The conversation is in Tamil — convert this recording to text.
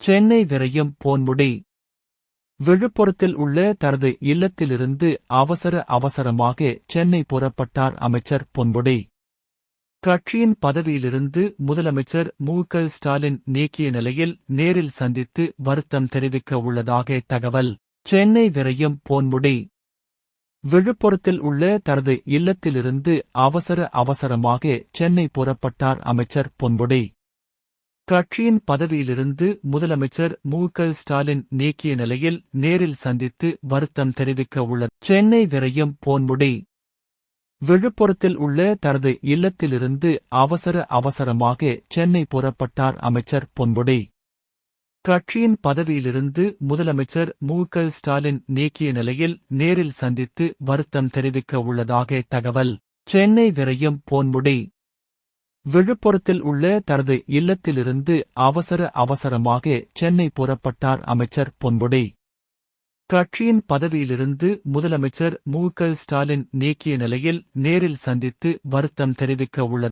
சென்னை விரையும் பொன்முடி. விழுப்புரத்தில் உள்ள தனது இல்லத்திலிருந்து அவசரமாக சென்னை புறப்பட்டார் அமைச்சர் பொன்முடி. கட்சியின் பதவியிலிருந்து முதலமைச்சர் மு.க.ஸ்டாலின் நீக்கிய நிலையில் நேரில் சந்தித்து வருத்தம் தெரிவிக்க உள்ளதாக தகவல். சென்னை விரையும் பொன்முடி. விழுப்புரத்தில் உள்ள தனது இல்லத்திலிருந்து அவசரமாக சென்னை புறப்பட்டார் அமைச்சர் பொன்முடி. கட்சியின் பதவியிலிருந்து முதலமைச்சர் மு.க.ஸ்டாலின் நீக்கிய நிலையில் நேரில் சந்தித்து வருத்தம் தெரிவிக்க உள்ளது. சென்னை விரையும் பொன்முடி. விழுப்புரத்தில் உள்ள தனது இல்லத்திலிருந்து அவசரமாக சென்னை புறப்பட்டார் அமைச்சர் பொன்முடி. கட்சியின் பதவியிலிருந்து முதலமைச்சர் மு.க.ஸ்டாலின் நீக்கிய நிலையில் நேரில் சந்தித்து வருத்தம் தெரிவிக்க உள்ளதாக தகவல். சென்னை விரையும் பொன்முடி. விழுப்புரத்தில் உள்ள தனது இல்லத்திலிருந்து அவசரமாக சென்னை புறப்பட்டார் அமைச்சர் பொன்முடி. கட்சியின் பதவியிலிருந்து முதலமைச்சர் மு.க.ஸ்டாலின் நீக்கிய நிலையில் நேரில் சந்தித்து வருத்தம் தெரிவிக்க உள்ளது.